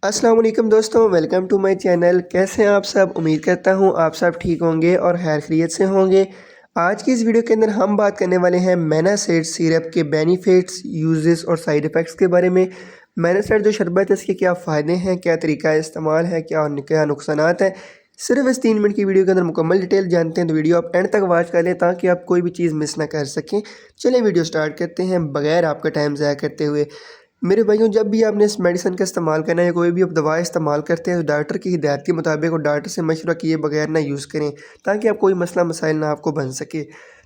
अस्सलाम वालेकुम दोस्तों, वेलकम टू माय चैनल। कैसे हैं आप सब? उम्मीद करता हूं आप सब ठीक होंगे और खैर खैरियत से होंगे। आज की इस वीडियो के अंदर हम बात करने वाले हैं मैनासेड सिरप के बेनिफिट्स, यूजेस और साइड इफ़ेक्ट्स के बारे में। मैनासेड जो शरबत है इसके क्या फ़ायदे हैं, क्या तरीका इस्तेमाल है, क्या नुकसानात हैं, सिर्फ इस 3 मिनट की वीडियो के अंदर मुकम्मल डिटेल जानते हैं। तो वीडियो आप एंड तक वॉच कर लें ताकि आप कोई भी चीज़ मिस ना कर सकें। चलिए वीडियो स्टार्ट करते हैं बगैर आपका टाइम ज़ाया करते हुए। मेरे भाइयों, जब भी आपने इस मेडिसिन का इस्तेमाल करना है या कोई भी आप दवा इस्तेमाल करते हैं तो डॉक्टर की हिदायत के मुताबिक और डॉक्टर से मशवरा किए बगैर ना यूज़ करें ताकि आप कोई मसला मसाइल ना आपको बन सके।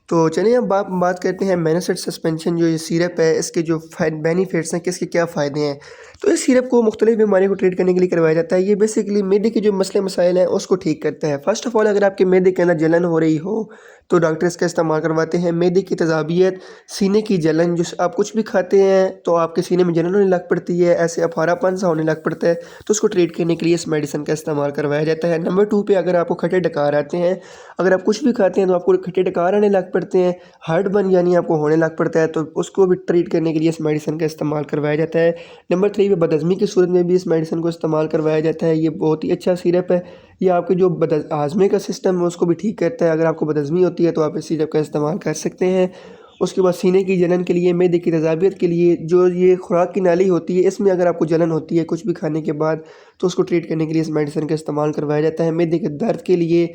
तो चलिए अब बात करते हैं मैनासेड सस्पेंशन जो ये सिरप है इसके जो बेनिफिट्स हैं, किसके क्या फ़ायदे हैं। तो इस सिरप को मुख्तलिफ बीमारियों को ट्रीट करने के लिए करवाया जाता है। ये बेसिकली मैदे के जो मसले मसाइल हैं उसको ठीक करता है। फ़र्स्ट ऑफ़ ऑल, अगर आपके मैदे के अंदर जलन हो रही हो तो डॉक्टर इसका इस्तेमाल करवाते हैं। मैदे की तेज़ाबियत, सीने की जलन, जो आप कुछ भी खाते हैं तो आपके सीने में जलन होने लग पड़ती है, ऐसे अफारापन सा होने लग पड़ता है, तो उसको ट्रीट करने के लिए इस मेडिसिन का इस्तेमाल करवाया जाता है। नंबर 2 पे, अगर आपको खट्टे डकार आते हैं, अगर आप कुछ भी खाते हैं तो आपको खट्टे डकार आने लग पड़ते हैं, हार्ट बर्न यानी आपको होने लग पड़ता है, तो उसको भी ट्रीट करने के लिए इस मेडिसिन का इस्तेमाल करवाया जाता है। नंबर 3 पे, बदहज़मी की सूरत में भी इस मेडिसिन को इस्तेमाल करवाया जाता है। ये बहुत ही अच्छा सिरप है। ये आपके जो हाजमे का सिस्टम है उसको भी ठीक करता है। अगर आपको बदहज़मी होती है तो आप इस सिरप का इस्तेमाल कर सकते हैं। उसके बाद सीने की जलन के लिए, मैदे की तेज़ाबियत के लिए, जो ये खुराक की नाली होती है इसमें अगर आपको जलन होती है कुछ भी खाने के बाद तो उसको ट्रीट करने के लिए इस मेडिसिन का इस्तेमाल करवाया जाता है। मैदे के दर्द के लिए,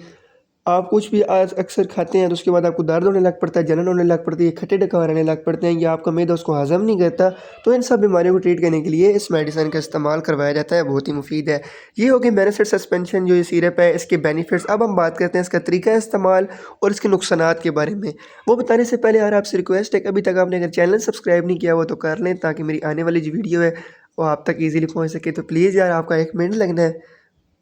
आप कुछ भी आज अक्सर खाते हैं तो उसके बाद आपको दर्द होने लग पड़ता है, जलन होने लग पड़ती है, खट्टे डकार आने लग पड़ते हैं या आपका मैदा उसको हज़म नहीं करता, तो इन सब बीमारियों को ट्रीट करने के लिए इस मेडिसिन का इस्तेमाल करवाया जाता है। बहुत ही मुफीद है। ये हो गई मैनासेड सस्पेंशन जो ये सिरप है, इसके बेनिफिट्स। अब हम बात करते हैं इसका तरीका इस्तेमाल और इसके नुकसानात के बारे में। वो बताने से पहले यार आपसे रिक्वेस्ट है कि अभी तक आपने अगर चैनल सब्सक्राइब नहीं किया हुआ तो कर लें ताकि मेरी आने वाली जो वीडियो है वो आप तक ईज़िली पहुँच सके। तो प्लीज़ यार आपका 1 मिनट लगना है,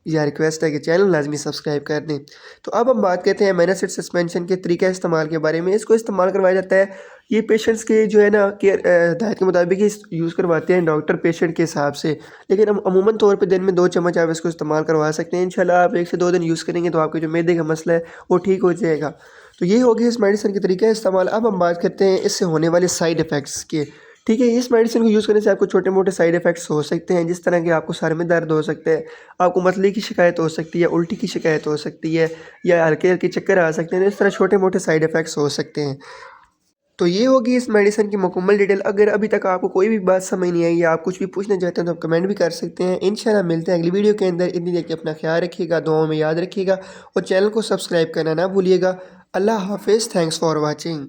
या रिक्वेस्ट है कि चैनल लाजमी सब्सक्राइब कर दें। तो अब हम बात करते हैं मैनासेड सस्पेंशन के तरीका इस्तेमाल के बारे में। इसको इस्तेमाल करवाया जाता है, ये पेशेंट्स के जो है ना केयर हिदायत के मुताबिक ही यूज़ करवाते हैं डॉक्टर पेशेंट के हिसाब से, लेकिन हम अमूमन तौर पे दिन में 2 चम्मच आप इसको इस्तेमाल करवा सकते हैं। इंशाल्लाह आप 1 से 2 दिन यूज़ करेंगे तो आपके जो मैदे का मसला है वो ठीक हो जाएगा। तो ये हो गया इस मेडिसिन के तरीका इस्तेमाल। अब हम बात करते हैं इससे होने वाले साइड इफ़ेक्ट्स के। ठीक है, इस मेडिसिन को यूज़ करने से आपको छोटे मोटे साइड इफ़ेक्ट्स हो सकते हैं, जिस तरह के आपको सर में दर्द हो सकता है, आपको मतली की शिकायत हो सकती है, उल्टी की शिकायत हो सकती है, या हल्के हल्के चक्कर आ सकते हैं। इस तरह छोटे मोटे साइड इफ़ेक्ट्स हो सकते हैं। तो ये होगी इस मेडिसिन की मुकम्मल डिटेल। अगर अभी तक आपको कोई भी बात समझ नहीं आई या आप कुछ भी पूछना चाहते हैं तो आप कमेंट भी कर सकते हैं। इंशाल्लाह मिलते हैं अगली वीडियो के अंदर। इतनी देर के अपना ख्याल रखिएगा, दुआओं में याद रखिएगा और चैनल को सब्सक्राइब करना ना भूलिएगा। अल्लाह हाफिज़। Thanks for watching.